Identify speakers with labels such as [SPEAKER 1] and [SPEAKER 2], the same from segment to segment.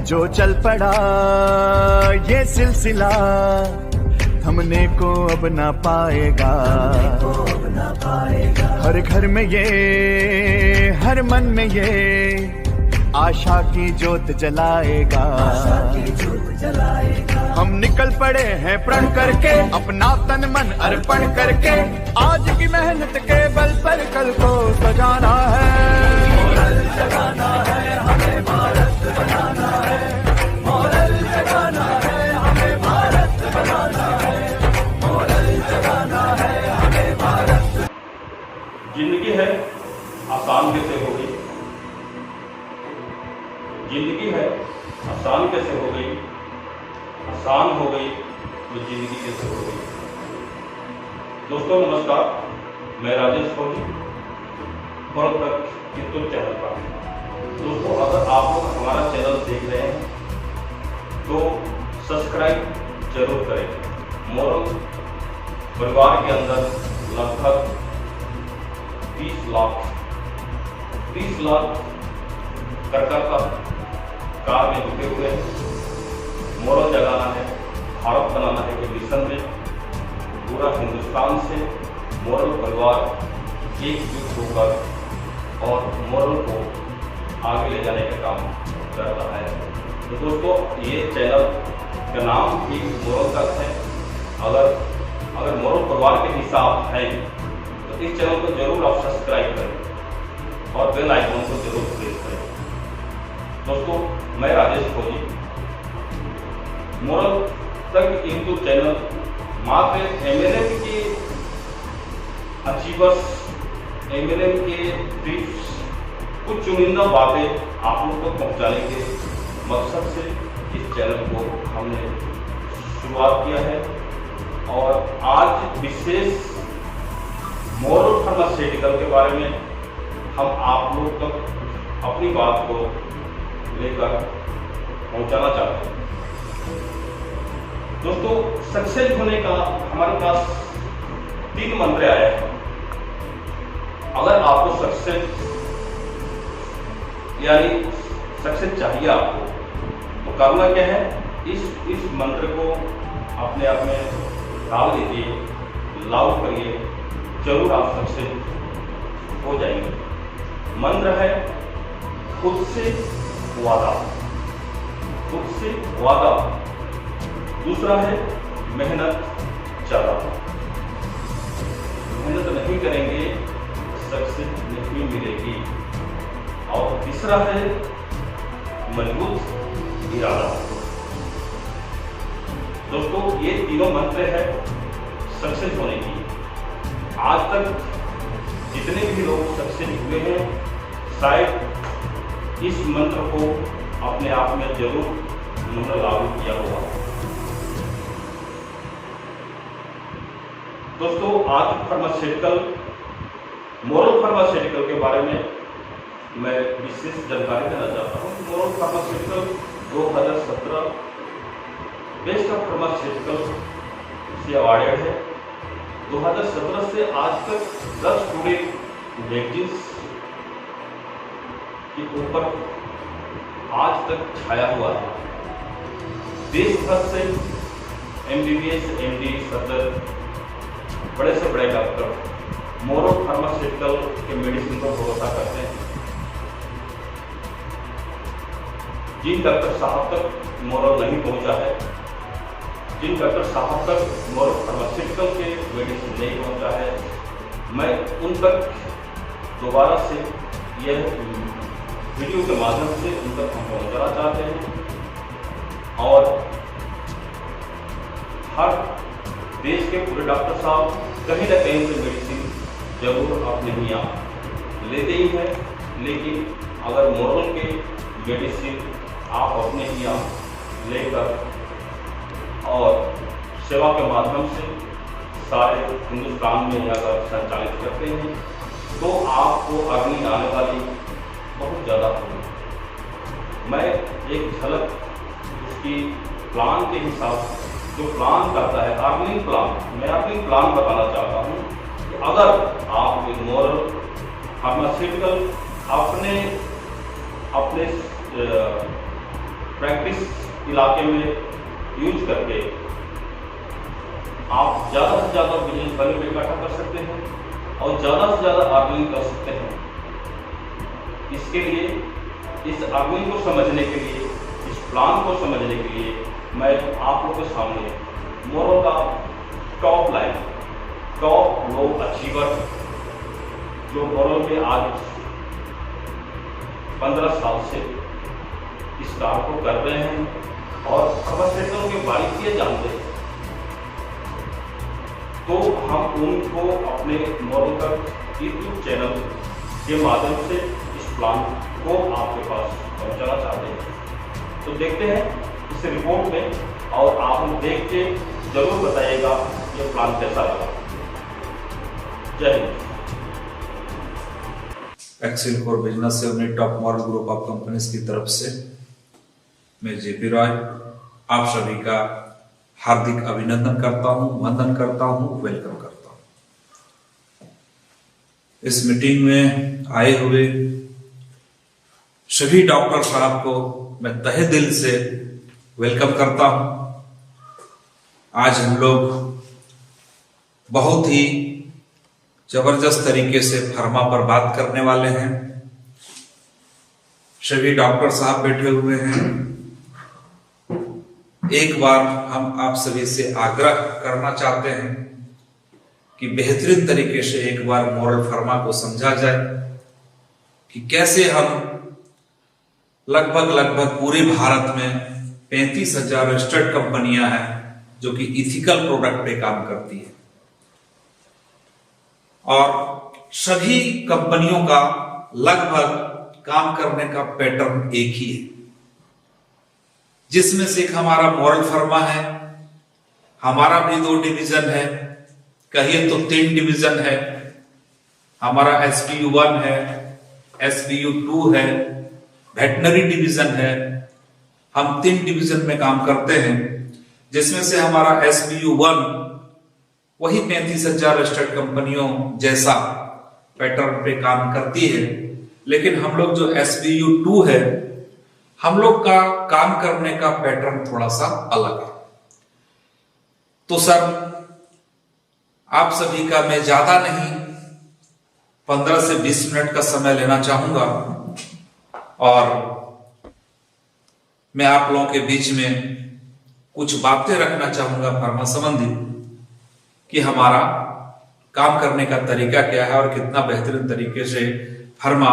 [SPEAKER 1] जो चल पड़ा ये सिलसिला थमने को अब ना पाएगा। हर घर में ये, हर मन में ये आशा की जोत जलाएगा। हम निकल पड़े हैं प्रण करके, अपना तन मन अर्पण करके, आज की मेहनत के बल पर कल को सजाना है। मोरल जगाना है, हमें भारत बनाना है। मोरल जगाना है, हमें भारत बनाना है। मोरल जगाना है, हमें भारत।
[SPEAKER 2] जिंदगी है आसान कैसे हो गई, जिंदगी है आसान कैसे हो गई, आसान हो गई तो जिंदगी कैसे हो गई। दोस्तों नमस्कार, मैं राजेश फौजी, बहुत तक कितुल चैनल पर। दोस्तों अगर आप लोग हमारा चैनल देख रहे हैं तो सब्सक्राइब जरूर करें। मोरल परिवार के अंदर लगभग 30 लाख कार्यकर्ता कार में जुटे हुए हैं। मोरल जगाना है, भारत बनाना है के मिशन में पूरा हिंदुस्तान से मोरल परिवार एकजुट होकर और मोरल को आगे ले जाने का काम कर रहा है। तो दोस्तों ये चैनल का नाम भी मोरल तक है। अगर मोरल परिवार के हिस्सा आप हैं तो इस चैनल को जरूर आप सब्सक्राइब करें और बेल आइकन को जरूर प्रेस करें। दोस्तों मैं राजेश फौजी, मोरल तक यूट्यूब चैनल मात्र एमएलएम के अचीवर्स, एमएलएम के टिप्स, कुछ चुनिंदा बातें आप लोग तक पहुंचाने के मकसद से इस चैनल को हमने शुरुआत किया है। और आज विशेष मोरल फार्मास्यूटिकल के बारे में हम आप लोग तक अपनी बात को लेकर पहुंचाना चाहते हैं। दोस्तों सक्सेस होने का हमारे पास 3 मंत्र आए हैं। अगर आपको सक्सेस यानी सक्सेस चाहिए आपको तो करना क्या है, इस मंत्र को अपने आप में डाल दीजिए, लागू करिए, जरूर आप सक्सेस हो जाएंगे। मंत्र है खुद से वादा, खुद से वादा। दूसरा है मेहनत ज्यादा, मेहनत नहीं करेंगे सक्सेस नहीं मिलेगी। और तीसरा है मजबूत इरादा। दोस्तों ये तीनों मंत्र है सक्सेस होने की। आज तक जितने भी लोग सक्सेस हुए हैं शायद इस मंत्र को अपने आप में जरूर उन्होंने लागू किया होगा। दोस्तों आज फार्मास्यूटिकल, मोरल फार्मास्यूटिकल के बारे में मैं विशेष जानकारी देना चाहता हूँ। Moral pharmaceutical 2017 best of pharmaceutical से अवार्डेड है। 2017 से आज तक 10 टुडे मैगजीन्स के ऊपर आज तक छाया हुआ है। देश भर से MBBS, MD, सदर, बड़े से बड़े डॉक्टर मोरल फार्मास्यूटिकल के मेडिसिन पर भरोसा करते हैं। जिन डॉक्टर साहब तक मोरल नहीं पहुंचा है, जिन डॉक्टर साहब तक मोरल फार्मास्यूटिकल के मेडिसिन नहीं पहुंचा है, मैं उन तक दोबारा से यह वीडियो के माध्यम से उन तक हम पहुंचाना चाहते हैं। और हर देश के पूरे डॉक्टर साहब कहीं ना कहीं से मेडिसिन जरूर अपने यहाँ लेते ही हैं, लेकिन अगर मोरल के मेडिसिन आप अपने यहाँ लेकर और सेवा के माध्यम से सारे हिंदुस्तान में अगर संचालित करते हैं तो आपको अर्निंग आने वाली बहुत ज़्यादा होगी। मैं एक झलक उसकी प्लान के हिसाब से, जो प्लान करता है अर्निंग प्लान, मैं अर्निंग प्लान बताना चाहता हूँ कि अगर आप मोरल फार्मास्यूटिकल अपने प्रैक्टिस इलाके में यूज करके आप ज़्यादा से ज़्यादा बिजनेस वैल्यू इकट्ठा कर सकते हैं और ज़्यादा से ज़्यादा अर्निंग कर सकते हैं। इसके लिए, इस अर्निंग को समझने के लिए, इस प्लान को समझने के लिए मैं आप लोगों के सामने मोरल का टॉप लाइन, टॉप लो अचीवर जो मोरल में आज 15 साल से इस काम को कर रहे हैं और अवसरों के बारीकियां जानते हैं, तो हम उनको अपने मोरल का यूट्यूब चैनल के माध्यम से इस प्लान को आपके पास पहुंचाना चाहते हैं। तो देखते हैं इस रिपोर्ट में और आप देख के जरूर बताइएगा ये प्लान कैसा लगा। जय हिंद।
[SPEAKER 3] एक्सेल फॉर बिजनेस से अपने top moral group of companies की तरफ से मैं जेपी रॉय आप सभी का हार्दिक अभिनंदन करता हूं, वंदन करता हूं, वेलकम करता हूं। इस मीटिंग में आए हुए सभी डॉक्टर साहब को मैं तहे दिल से वेलकम करता हूं। आज हम लोग बहुत ही जबरदस्त तरीके से फर्मा पर बात करने वाले हैं। सभी डॉक्टर साहब बैठे हुए हैं। एक बार हम आप सभी से आग्रह करना चाहते हैं कि बेहतरीन तरीके से एक बार मोरल फर्मा को समझा जाए कि कैसे हम लगभग पूरे भारत में 35,000 रजिस्टर्ड कंपनियां हैं जो कि इथिकल प्रोडक्ट पे काम करती है और सभी कंपनियों का लगभग काम करने का पैटर्न एक ही है, जिसमें से एक हमारा मॉरल फर्मा है। हमारा भी 2 डिवीजन है, कहिए तो 3 डिवीजन है। हमारा SBU 1 है, SBU 2 है, वेटनरी डिवीजन है। हम 3 डिवीजन में काम करते हैं, जिसमें से हमारा SBU 1 वही 35,000 रजिस्टर्ड कंपनियों जैसा पैटर्न पे काम करती है, लेकिन हम लोग जो SBU 2 है, हम लोग का काम करने का पैटर्न थोड़ा सा अलग है। तो सर, आप सभी का मैं ज्यादा नहीं 15 से 20 मिनट का समय लेना चाहूंगा और मैं आप लोगों के बीच में कुछ बातें रखना चाहूंगा फर्मा संबंधी कि हमारा काम करने का तरीका क्या है और कितना बेहतरीन तरीके से फर्मा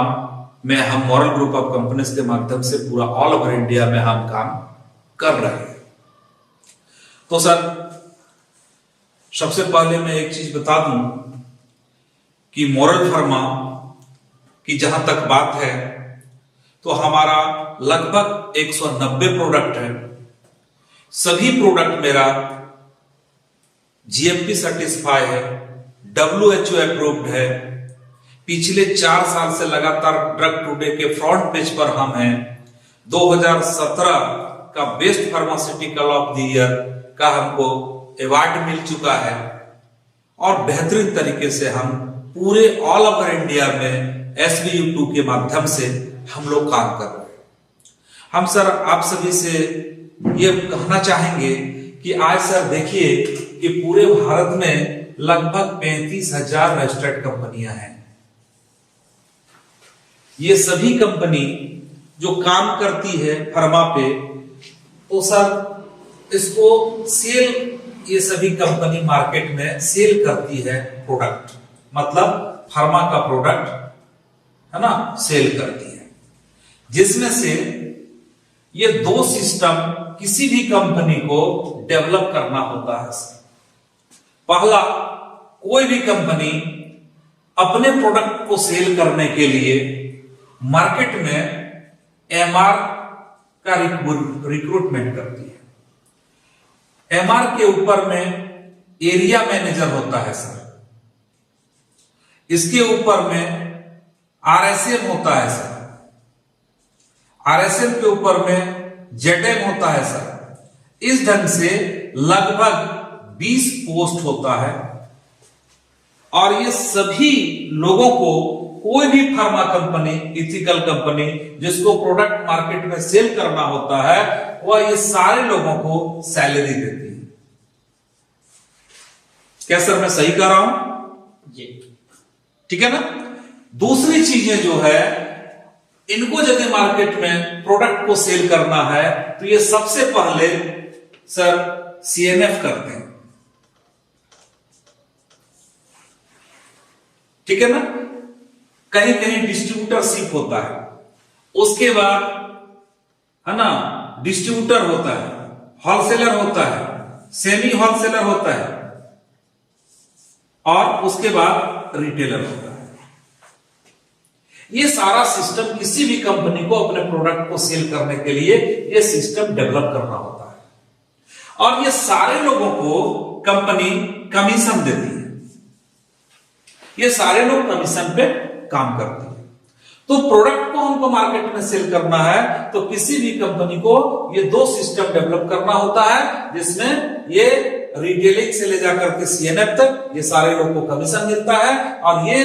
[SPEAKER 3] में हम मॉरल ग्रुप ऑफ कंपनीज के माध्यम से पूरा ऑल ओवर इंडिया में हम काम कर रहे हैं। तो सर, सबसे पहले मैं एक चीज बता दूं कि मॉरल फर्मा की जहां तक बात है तो हमारा लगभग 190 प्रोडक्ट है। सभी प्रोडक्ट मेरा GMP सर्टिफाई है, WHO अप्रूव्ड है। पिछले 4 साल से लगातार ड्रग टुडे के फ्रंट पेज पर हम हैं। 2017 का best pharmaceutical of the year का हमको अवार्ड मिल चुका है और बेहतरीन तरीके से हम पूरे ऑल ओवर इंडिया में SBU 2 के माध्यम से हम लोग काम कर रहे हैं। हम सर आप सभी से ये कहना चाहेंगे कि आज सर देखिए कि पूरे भारत में लगभग 35,000 रजिस्टर्ड कंपनियां हैं। ये सभी कंपनी जो काम करती है फर्मा पे, तो सर इसको सेल, ये सभी कंपनी मार्केट में सेल करती है प्रोडक्ट, मतलब फर्मा का प्रोडक्ट है ना, सेल करती है। जिसमें से ये 2 सिस्टम किसी भी कंपनी को डेवलप करना होता है। पहला, कोई भी कंपनी अपने प्रोडक्ट को सेल करने के लिए मार्केट में MR का रिक्रूटमेंट करती है। MR के ऊपर में एरिया मैनेजर होता है सर, इसके ऊपर में RSM होता है सर, RSM के ऊपर में ZM होता है सर। इस ढंग से लगभग 20 पोस्ट होता है और ये सभी लोगों को कोई भी फार्मा कंपनी, इथिकल कंपनी जिसको प्रोडक्ट मार्केट में सेल करना होता है, वह ये सारे लोगों को सैलरी देती है। क्या सर मैं सही कह रहा हूं
[SPEAKER 4] जी?
[SPEAKER 3] ठीक है ना। दूसरी चीजें जो है, इनको यदि मार्केट में प्रोडक्ट को सेल करना है तो ये सबसे पहले सर सीएनएफ करते हैं, ठीक है ना। कहीं कहीं डिस्ट्रीब्यूटरशिप होता है, उसके बाद है ना डिस्ट्रीब्यूटर होता है, होलसेलर होता है, सेमी होलसेलर होता है और उसके बाद रिटेलर होता है। ये सारा सिस्टम किसी भी कंपनी को अपने प्रोडक्ट को सेल करने के लिए ये सिस्टम डेवलप करना होता है और ये सारे लोगों को कंपनी कमीशन देती है। ये सारे लोग कमीशन पे काम करते हैं। तो प्रोडक्ट को हमको मार्केट में सेल करना है तो किसी भी कंपनी को ये दो सिस्टम डेवलप करना होता है, जिसमें ये रिटेलिंग से ले जाकर के सीएनएफ तक ये सारे लोग को कमीशन मिलता है और ये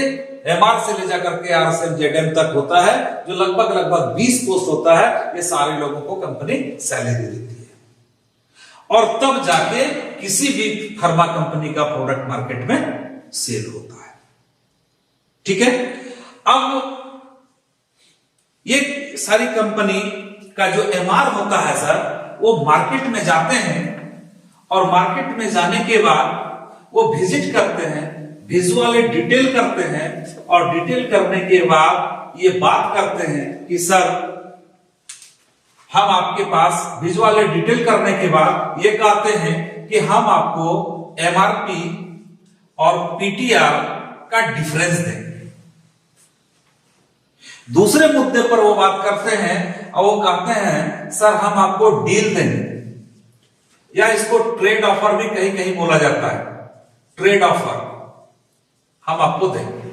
[SPEAKER 3] एमआर से ले जाकर के आरएसएम जेडएम तक होता है, जो लगभग 20 पोस्ट होता है। ये सारे लोगों को कंपनी सैलरी देती है और तब जाके किसी भी फार्मा कंपनी का प्रोडक्ट मार्केट में सेल होता है, ठीक है। अब ये सारी कंपनी का जो एमआर होता है सर, वो मार्केट में जाते हैं और मार्केट में जाने के बाद वो विजिट करते हैं, विजुअली डिटेल करते हैं और डिटेल करने के बाद ये बात करते हैं कि सर हम आपके पास विजुअली डिटेल करने के बाद ये कहते हैं कि हम आपको एमआरपी और पीटीआर का डिफरेंस देंगे। दूसरे मुद्दे पर वो बात करते हैं और वो कहते हैं सर हम आपको डील देंगे, या इसको ट्रेड ऑफर भी कहीं कहीं बोला जाता है, ट्रेड ऑफर हम आपको देंगे।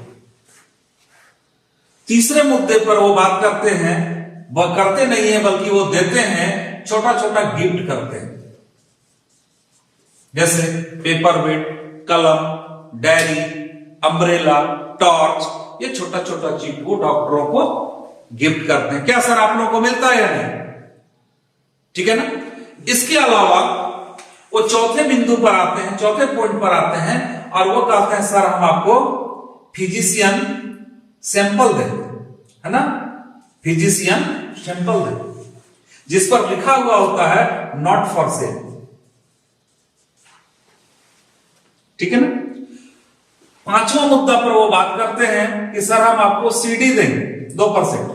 [SPEAKER 3] तीसरे मुद्दे पर वो बात करते हैं, वह करते नहीं है बल्कि वो देते हैं, छोटा छोटा गिफ्ट करते हैं, जैसे पेपर वेट, कलम, डायरी, अम्ब्रेला, टॉर्च, ये छोटा छोटा चीज को डॉक्टरों को गिफ्ट करते हैं। क्या सर आप लोगों को मिलता है या नहीं? ठीक है ना। इसके अलावा वो चौथे बिंदु पर आते हैं, चौथे पॉइंट पर आते हैं और वो कहते हैं सर हम आपको फिजिशियन सैंपल देंगे, है ना, फिजिशियन सैंपल देंगे, जिस पर लिखा हुआ होता है नॉट फॉर सेल, ठीक है ना। पांचवा मुद्दा पर वो बात करते हैं कि सर हम आपको सीडी देंगे 2%,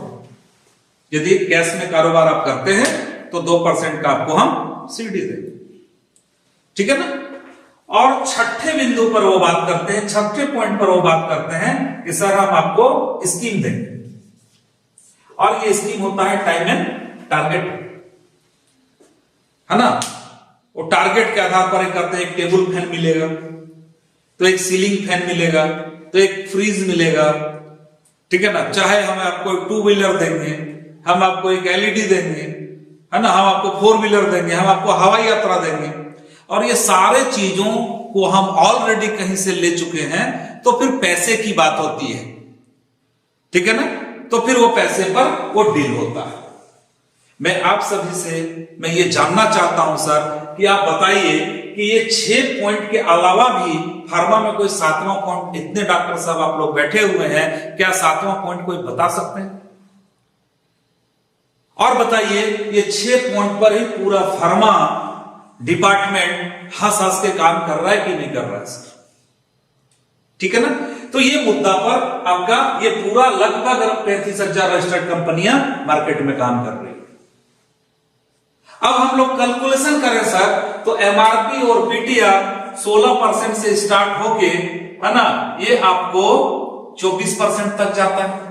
[SPEAKER 3] यदि कैश में कारोबार आप करते हैं तो 2% का आपको हम सीडी देंगे, ठीक है ना। और छठे बिंदु पर वो बात करते हैं, छठे पॉइंट पर वो बात करते हैं कि सर हम आपको स्कीम देंगे और ये स्कीम होता है टाइम एंड टारगेट, है ना। वो टारगेट के आधार पर करते हैं, एक टेबल फैन मिलेगा तो एक सीलिंग फैन मिलेगा तो एक फ्रीज मिलेगा, ठीक है ना। चाहे हम आपको 2 व्हीलर देंगे, हम आपको एक एलईडी देंगे, है ना, हम आपको 4 व्हीलर देंगे, हम आपको हवाई यात्रा देंगे और ये सारे चीजों को हम ऑलरेडी कहीं से ले चुके हैं, तो फिर पैसे की बात होती है, ठीक है ना। तो फिर वो पैसे पर वो डील होता है। मैं आप सभी से मैं ये जानना चाहता हूं सर कि आप बताइए कि ये 6 पॉइंट के अलावा भी फार्मा में कोई 7वां पॉइंट, इतने डॉक्टर साहब आप लोग बैठे हुए हैं, क्या 7वां पॉइंट कोई बता सकते हैं? और बताइए ये 6 पॉइंट पर ही पूरा फार्मा डिपार्टमेंट हंस हंस के काम कर रहा है कि नहीं कर रहा है सर, ठीक है ना। तो ये मुद्दा पर आपका ये पूरा लगभग 35,000 रजिस्टर्ड कंपनियां मार्केट में काम कर रही है। अब हम लोग कैलकुलेशन करें सर तो एमआरपी और पीटीआर 16% से स्टार्ट होके, है ना, ये आपको 24% तक जाता है।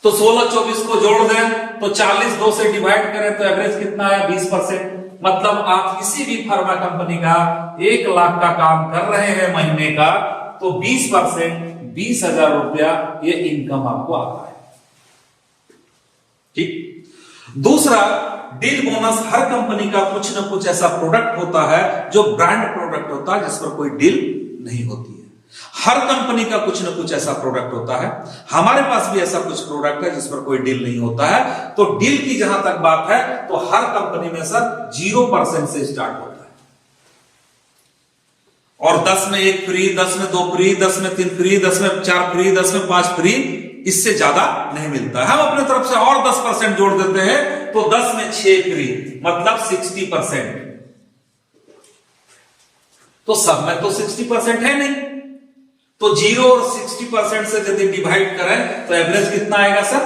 [SPEAKER 3] तो 16-24 को जोड़ दें तो 40 2 से डिवाइड करें तो एवरेज कितना आया? 20%। मतलब आप किसी भी फार्मा कंपनी का 1 लाख का काम कर रहे हैं महीने का, तो 20% 20,000 रुपया ये इनकम आपको आता है, ठीक। दूसरा, डील बोनस। हर कंपनी का कुछ ना कुछ ऐसा प्रोडक्ट होता है जो ब्रांड प्रोडक्ट होता है जिस पर कोई डील नहीं होती है। हर कंपनी का कुछ ना कुछ ऐसा प्रोडक्ट होता है, हमारे पास भी ऐसा कुछ प्रोडक्ट है जिस पर कोई डील नहीं होता है। तो डील की जहां तक बात है तो हर कंपनी में सर 0% से स्टार्ट होता है, और 10 में 1 फ्री, 10 में 2 फ्री, 10 में 3 फ्री, 10 में 4 फ्री, 10 में 5 फ्री, इससे ज्यादा नहीं मिलता है। हम अपने तरफ से और 10% जोड़ देते हैं तो 10 में 6 फ्री, मतलब 60%। तो सब में तो 60% है नहीं, तो 0 और 60% से यदि डिवाइड करें तो एवरेज कितना आएगा सर?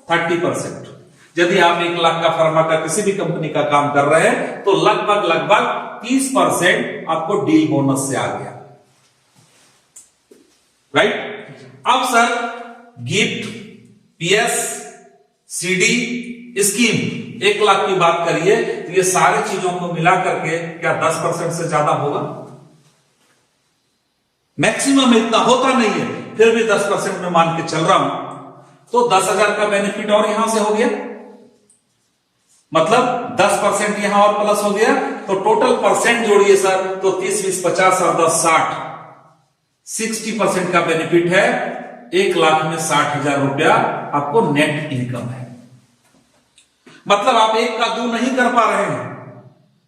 [SPEAKER 3] 30%। यदि आप 1 लाख का फार्मा का किसी भी कंपनी का काम कर रहे हैं तो लगभग 30% आपको डील बोनस से आ गया, राइट। अब sir gift, PS, CD, scheme 1 lakh की बात करिए तो ये सारी चीजों को मिला करके क्या 10% से ज्यादा होगा? मैक्सिमम इतना होता नहीं है, फिर भी 10% में मान के चल रहा हूं, तो 10,000 का बेनिफिट और यहां से हो गया, मतलब 10% यहां और प्लस हो गया, तो टोटल परसेंट जोड़िए सर तो 30, 20, 50 और 10, 60, 60% का बेनिफिट है। 1 लाख में 60,000 रुपया आपको नेट इनकम है। मतलब आप 1 का 2 नहीं कर पा रहे हैं।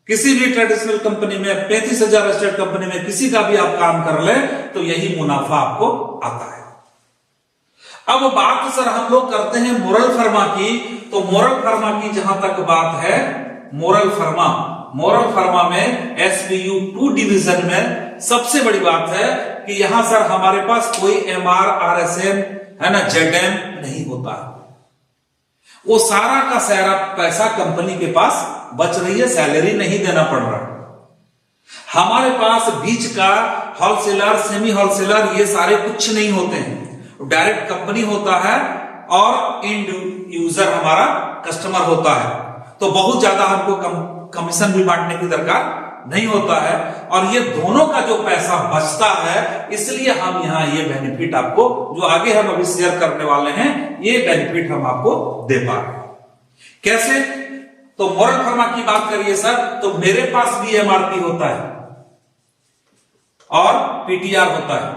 [SPEAKER 3] किसी भी ट्रेडिशनल कंपनी में, 35,000 स्टेट कंपनी में किसी का भी आप काम कर ले तो यही मुनाफा आपको आता है। अब बात सर हम लोग करते हैं मोरल फार्मा की, तो मोरल फार्मा की जहां तक बात है, मोरल फार्मा में SBU 2 डिवीजन में सबसे बड़ी बात है कि यहां सर हमारे पास कोई MR, RSM है ना, ZM नहीं होता है। वो saara का सारा पैसा कंपनी के पास बच रही है, सैलरी नहीं देना पड़ रहा। हमारे पास बीच का होलसेलर, सेमी होलसेलर, ये सारे कुछ नहीं होते हैं। डायरेक्ट कंपनी होता है और एंड यूजर हमारा कस्टमर होता है, तो बहुत ज्यादा हमको कमीशन भी बांटने की दरकार नहीं होता है। और ये दोनों का जो पैसा बचता है, इसलिए हम यहाँ ये बेनिफिट आपको, जो आगे हम अभी शेयर करने वाले हैं, ये बेनिफिट हम आपको दे पा रहे हैं। कैसे? तो मोरल फार्मा की बात करिए सर, तो मेरे पास भी MRP होता है और PTR होता है,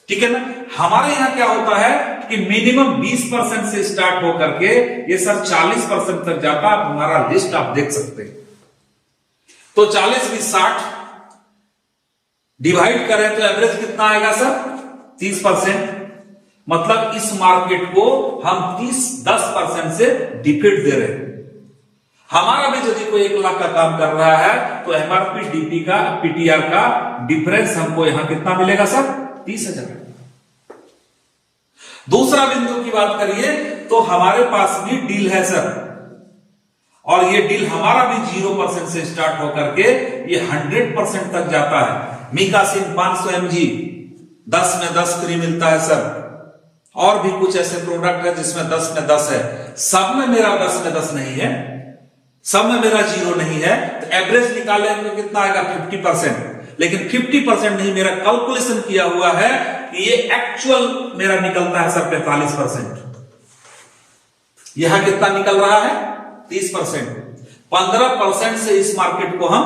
[SPEAKER 3] ठीक है ना। हमारे यहां क्या होता है कि मिनिमम 20% से स्टार्ट होकर के ये सर 40% तक जाता है। हमारा लिस्ट आप देख सकते हैं। तो 40, 20, 60 डिवाइड करें तो एवरेज कितना आएगा सर? 30%। मतलब इस मार्केट को हम 10% से डिफीट दे रहे हैं। हमारा भी यदि कोई 1 लाख का काम कर रहा है तो MRP, DP का, PTR का डिफरेंस हमको यहां कितना मिलेगा सर? 30,000। दूसरा बिंदु की बात करिए तो हमारे पास भी डील है सर, और ये डील हमारा भी 0% से स्टार्ट होकर के ये 100% तक जाता है। मिकासिन 500 mg 10 में 10 फ्री मिलता है सर, और भी कुछ ऐसे प्रोडक्ट है जिसमें 10 में 10 है। सब में मेरा 10 में 10 नहीं है, सब में मेरा 0 नहीं है, तो एवरेज निकालेंगे कितना आएगा? 50%। लेकिन 50% नहीं, मेरा कैलकुलेशन किया हुआ है कि ये एक्चुअल मेरा निकलता है सर 45%। यहां कितना निकल रहा है? 30%। 15% से इस मार्केट को हम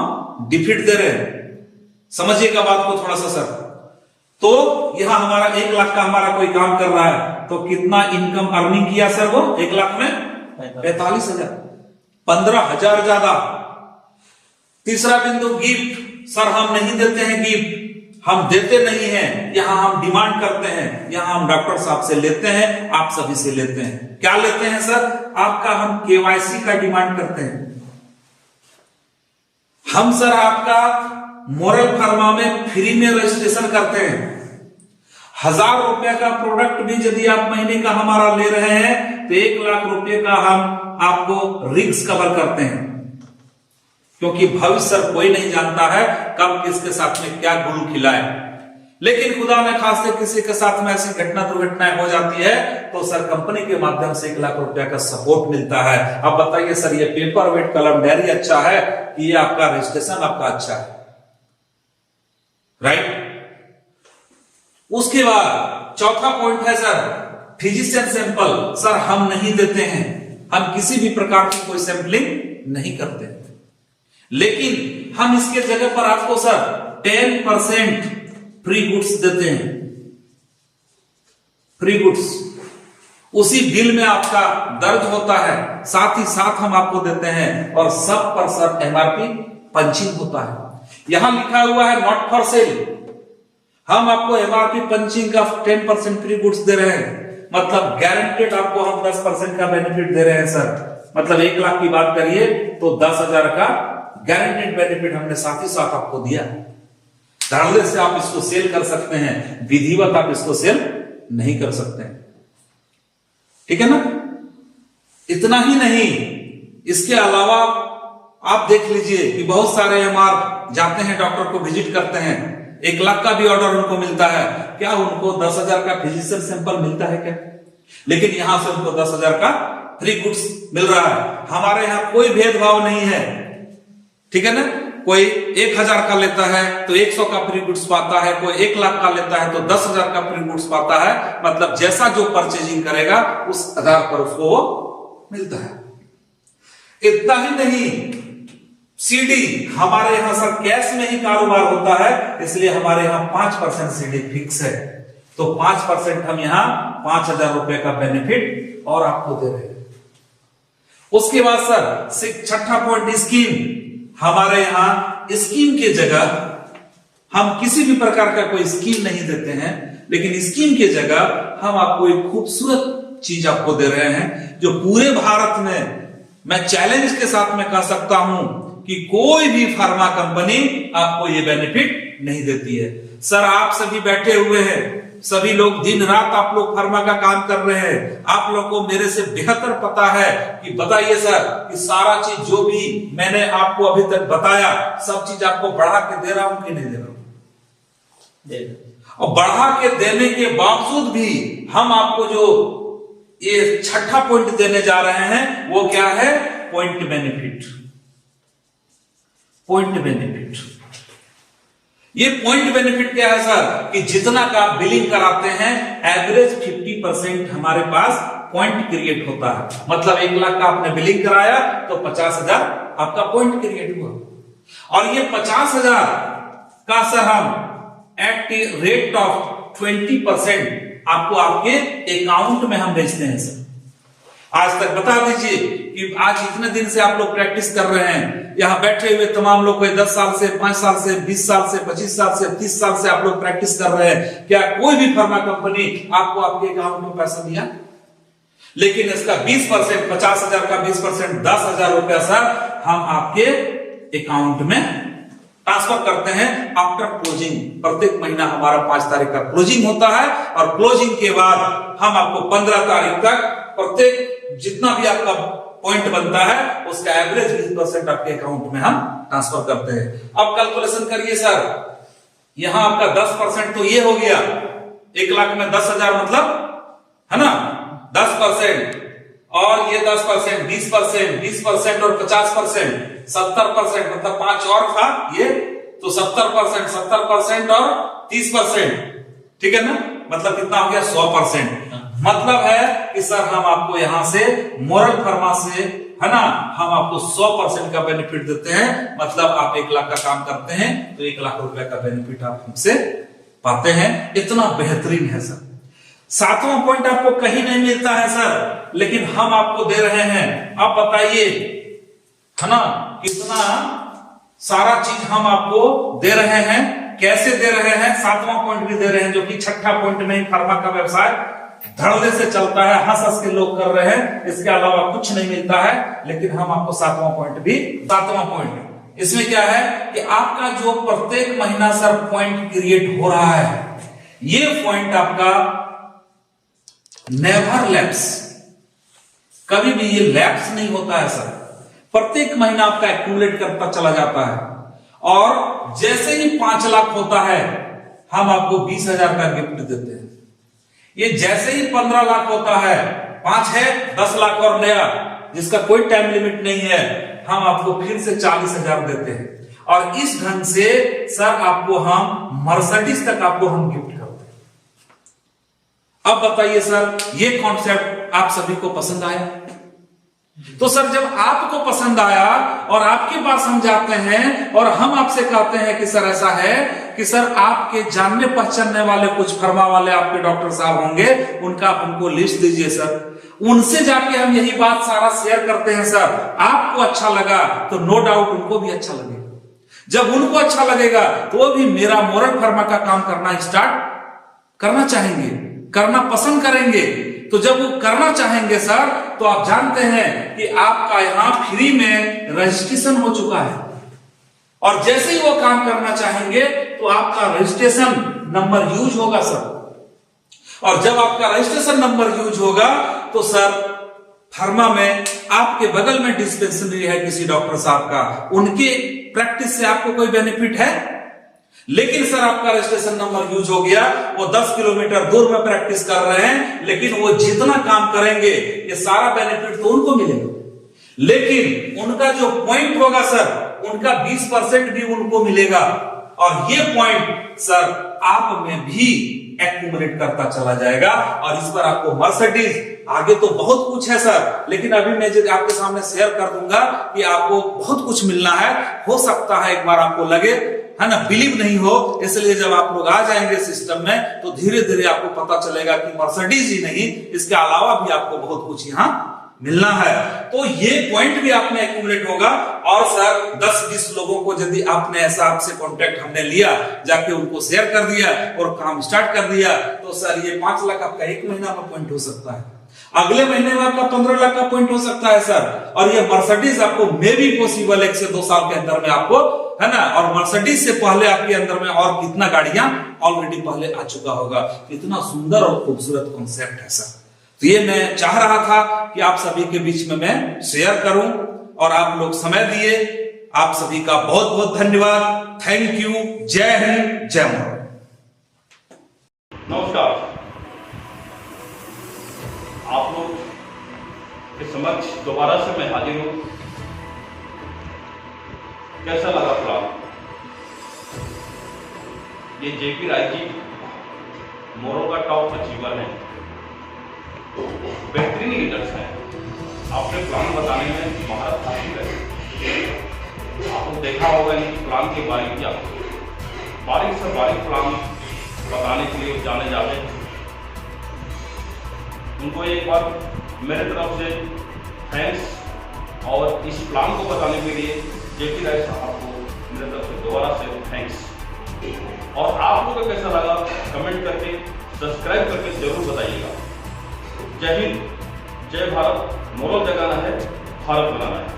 [SPEAKER 3] डिफीट दे रहे हैं। समझिएगा बात को थोड़ा सा सर। तो यहां हमारा 1 लाख का हमारा कोई काम कर रहा है तो कितना इनकम अर्निंग किया सर वो 1 लाख में? 45,000, 15,000 ज्यादा। तीसरा बिंदु गिफ्ट, सर हम नहीं देते हैं गिफ्ट, हम देते नहीं हैं, यहां हम डिमांड करते हैं। यहां हम डॉक्टर साहब से लेते हैं, आप सभी से लेते हैं। क्या लेते हैं सर? आपका हम KYC का डिमांड करते हैं। हम सर आपका मोरल फार्मा में फ्री में रजिस्ट्रेशन करते हैं। 1,000 रुपए का प्रोडक्ट भी यदि आप महीने का हमारा ले रहे हैं तो 1 लाख रुपए का हम आपको रिस्क कवर करते हैं, क्योंकि भविष्य सर कोई नहीं जानता है कब किसके साथ में क्या गुल खिलाए। लेकिन खुदा न खास्ते किसी के साथ में ऐसी घटना दुर्घटनाएं हो जाती है तो सर कंपनी के माध्यम से 1 लाख रुपया का सपोर्ट मिलता है। अब बताइए सर, ये पेपर वेट कलम डायरी अच्छा है कि ये आपका रजिस्ट्रेशन आपका अच्छा है, राइट। उसके बाद चौथा पॉइंट है सर फिजिशियन सैंपल। सर हम नहीं देते हैं, हम किसी भी प्रकार की कोई सैंपलिंग नहीं करते, लेकिन हम इसके जगह पर आपको सर 10% फ्री गुड्स देते हैं, फ्री गुड्स उसी बिल में आपका दर्ज होता है, साथ ही साथ हम आपको देते हैं और सब पर सब एमआरपी पंचिंग होता है। यहां लिखा हुआ है नॉट फॉर सेल, हम आपको एमआरपी पंचिंग का 10% फ्री गुड्स दे रहे हैं, मतलब गारंटेड आपको हम 10% का बेनिफिट दे रहे हैं सर। मतलब 1 लाख की बात करिए तो 10,000 का गारंटेड बेनिफिट हमने साथ ही साथ आपको दिया। धड़ल्ले से आप इसको सेल कर सकते हैं, विधिवत आप इसको सेल नहीं कर सकते हैं, ठीक है ना। इतना ही नहीं, इसके अलावा आप देख लीजिए कि बहुत सारे एमआर जाते हैं डॉक्टर को विजिट करते हैं, 1 लाख का भी ऑर्डर उनको मिलता है, क्या उनको 10,000 का फिजिशियल सैंपल मिलता है क्या? लेकिन यहां से उनको 10,000 का फ्री गुड्स मिल रहा है। हमारे यहां कोई भेदभाव नहीं है, ठीक है ना। कोई 1,000 का लेता है तो 100 का फ्री गुड्स पाता है, कोई 1 लाख का लेता है तो 10,000 का फ्री गुड्स पाता है। मतलब जैसा जो परचेजिंग करेगा उस आधार पर उसको वो मिलता है। इतना ही नहीं, सीडी हमारे यहां सर कैश में ही कारोबार होता है, इसलिए हमारे यहां 5% सीडी फिक्स है, तो 5% हम यहां 5,000 रुपए का बेनिफिट और आपको दे रहे हैं। उसके बाद सर 6ठा पॉइंट स्कीम, हमारे यहां स्कीम के जगह हम किसी भी प्रकार का कोई स्कीम नहीं देते हैं, लेकिन स्कीम के जगह हम आपको एक खूबसूरत चीज आपको दे रहे हैं जो पूरे भारत में मैं चैलेंज के साथ में कह सकता हूं कि कोई भी फार्मा कंपनी आपको ये बेनिफिट नहीं देती है। सर आप सभी बैठे हुए हैं, सभी लोग दिन रात आप लोग फार्मा का काम कर रहे हैं, आप लोग को मेरे से बेहतर पता है कि बताइए सर कि सारा चीज जो भी मैंने आपको अभी तक बताया सब चीज आपको बढ़ा के दे रहा हूं कि नहीं दे रहा हूं? और बढ़ा के देने के बावजूद भी हम आपको जो ये 6ठा पॉइंट देने जा रहे हैं वो क्या है? Point benefit. पॉइंट बेनिफिट, ये पॉइंट बेनिफिट क्या है सर कि जितना का आप बिलिंग कराते हैं एवरेज 50% हमारे पास पॉइंट क्रिएट होता है। मतलब 1 लाख का आपने बिलिंग कराया तो 50,000 आपका पॉइंट क्रिएट हुआ, और ये 50,000 का सर हम एट रेट ऑफ 20% आपको आपके अकाउंट में हम भेजते हैं सर। आज तक बता दीजिए कि आज इतने दिन से आप लोग प्रैक्टिस कर रहे हैं, यहां बैठे हुए तमाम लोग कोई 10 साल से, 5 साल से, 20 साल से, 25 साल से, 30 साल से आप लोग प्रैक्टिस कर रहे हैं। क्या कोई भी फार्मा कंपनी आपको आपके अकाउंट में पैसा दिया? लेकिन इसका 20%, 50,000 का 20%, 10,000 रुपया सर हम आपके अकाउंट में ट्रांसफर करते हैं आफ्टर क्लोजिंग। प्रत्येक महीना हमारा 5 तारीख का क्लोजिंग होता है, और क्लोजिंग के बाद हम आपको 15 तारीख तक प्रत्येक जितना भी आपका पॉइंट बनता है उसका एवरेज 20% आपके अकाउंट में हम ट्रांसफर करते हैं। अब कैलकुलेशन करिए सर, यहां आपका 10% तो ये हो गया, 1 लाख में 10,000 मतलब है ना 10%, और ये 10%, 20%, 20% और 50%, 70%, मतलब 5 और था ये, तो 70%, 70% और 30%, ठीक है ना, मतलब कितना हो गया 100%। मतलब है कि सर हम आपको यहां से मोरल फार्मा से है ना हम आपको 100% का बेनिफिट देते हैं। मतलब आप 1 लाख का काम करते हैं तो 1 लाख रुपए का बेनिफिट आप हमसे पाते हैं। इतना बेहतरीन है सर। 7वां पॉइंट आपको कहीं नहीं मिलता है सर, लेकिन हम आपको दे रहे हैं। आप बताइए है ना कितना सारा चीज हम आपको दे रहे हैं, कैसे दे रहे हैं? 7वां पॉइंट भी दे रहे हैं, जो कि 6ठा पॉइंट में फार्मा का व्यवसाय धड़ल्ले से चलता है, हंस हंस के लोग कर रहे हैं, इसके अलावा कुछ नहीं मिलता है। लेकिन हम आपको 7वां पॉइंट भी, 7वां पॉइंट इसमें क्या है कि आपका जो प्रत्येक महीना सर पॉइंट क्रिएट हो रहा है, ये पॉइंट आपका नेवर लैप्स, कभी भी ये लैप्स नहीं होता है सर। प्रत्येक महीना आपका एक्यूमुलेट करता चला जाता है, और जैसे ही 5 लाख होता है हम आपको 20,000 का गिफ्ट देते हैं। ये जैसे ही 15 लाख होता है, 5 है 10 लाख और नया जिसका कोई टाइम लिमिट नहीं है, हम आपको फिर से 40,000 देते हैं। और इस ढंग से सर आपको हम मर्सिडीज तक आपको हम गिफ्ट करते हैं। अब बताइए सर ये कॉन्सेप्ट आप सभी को पसंद आया? तो सर जब आपको पसंद आया और आपके पास हम जाते हैं और हम आपसे कहते हैं कि सर ऐसा है कि सर आपके जानने पहचानने वाले कुछ फर्मा वाले आपके डॉक्टर साहब होंगे, उनका आप हमको लिस्ट दीजिए सर, उनसे जाके हम यही बात सारा शेयर करते हैं सर। आपको अच्छा लगा तो नो डाउट उनको भी अच्छा लगेगा, जब उनको अच्छा लगेगा तो वो भी मेरा मोरल फर्मा का काम करना स्टार्ट करना चाहेंगे, करना पसंद करेंगे। तो जब वो करना चाहेंगे सर, तो आप जानते हैं कि आपका यहां फ्री में रजिस्ट्रेशन हो चुका है, और जैसे ही वो काम करना चाहेंगे तो आपका रजिस्ट्रेशन नंबर यूज होगा सर। और जब आपका रजिस्ट्रेशन नंबर यूज होगा तो सर फर्मा में आपके बगल में डिस्पेंसरी है किसी डॉक्टर साहब का, उनके प्रैक्टिस से आपको कोई बेनिफिट है? लेकिन सर आपका रजिस्ट्रेशन नंबर यूज हो गया, वो 10 किलोमीटर दूर में प्रैक्टिस कर रहे हैं, लेकिन वो जितना काम करेंगे ये सारा बेनिफिट तो उनको मिलेगा, लेकिन उनका जो पॉइंट होगा सर, उनका 20% भी उनको मिलेगा। और ये पॉइंट सर आप में भी एक्यूमुलेट करता चला जाएगा, और इस पर आपको मर्सिडीज, आगे तो बहुत कुछ है सर, लेकिन अभी मैं जो आपके सामने शेयर कर दूंगा कि आपको बहुत कुछ मिलना है। हो सकता है एक बार आपको लगे, है ना, बिलीव नहीं हो, इसलिए जब आप लोग आ जाएंगे सिस्टम में तो धीरे धीरे आपको पता चलेगा कि मर्सिडीज ही नहीं, इसके अलावा भी आपको बहुत कुछ यहाँ मिलना है। तो ये पॉइंट भी आप में एक्यूमुलेट होगा। और सर 10-20 लोगों को यदि आपने ऐसा, आपसे कांटेक्ट हमने लिया, जाके उनको शेयर कर दिया और काम स्टार्ट कर दिया, तो सर ये 5 लाख आपका 1 महीना में पॉइंट हो सकता है, अगले महीने में आपका 15 लाख का पॉइंट हो सकता है सर। और ये मर्सिडीज आपको मे भी पॉसिबल 1 से 2 साल के अंदर में आपको, है ना, और मर्सिडीज से पहले आपके अंदर में और कितना गाड़ियां ऑलरेडी पहले आ चुका होगा। इतना सुंदर और खूबसूरत कॉन्सेप्ट है सर। तो ये मैं चाह रहा था कि आप सभी के बीच में मैं शेयर करूं, और आप लोग समय दिए, आप सभी का बहुत बहुत धन्यवाद। Thank you. जय हिंद, जय भारत।
[SPEAKER 2] नमस्कार, आप लोग के समक्ष दोबारा से मैं हाजिर हूं। कैसा लगा प्लान? ये जेपी राय जी मोरल का टॉप अचीवर है, बेहतरीन लीडर्स हैं, आपने प्लान बताने में महारत हासिल है। आपको देखा होगा इनकी प्लान की बारीकियां, बारीक से बारीक प्लान बताने के लिए जाने जाते हैं। उनको एक बार मेरे तरफ से थैंक्स, और इस प्लान को बताने के लिए जेपी राय साहब को मेरे तरफ से दोबारा से थैंक्स। और आप लोगों को कैसा लगा कमेंट करके, सब्सक्राइब करके जरूर बताइएगा। जय हिंद, जय भारत। मोरल जगाना है, भारत बनाना है।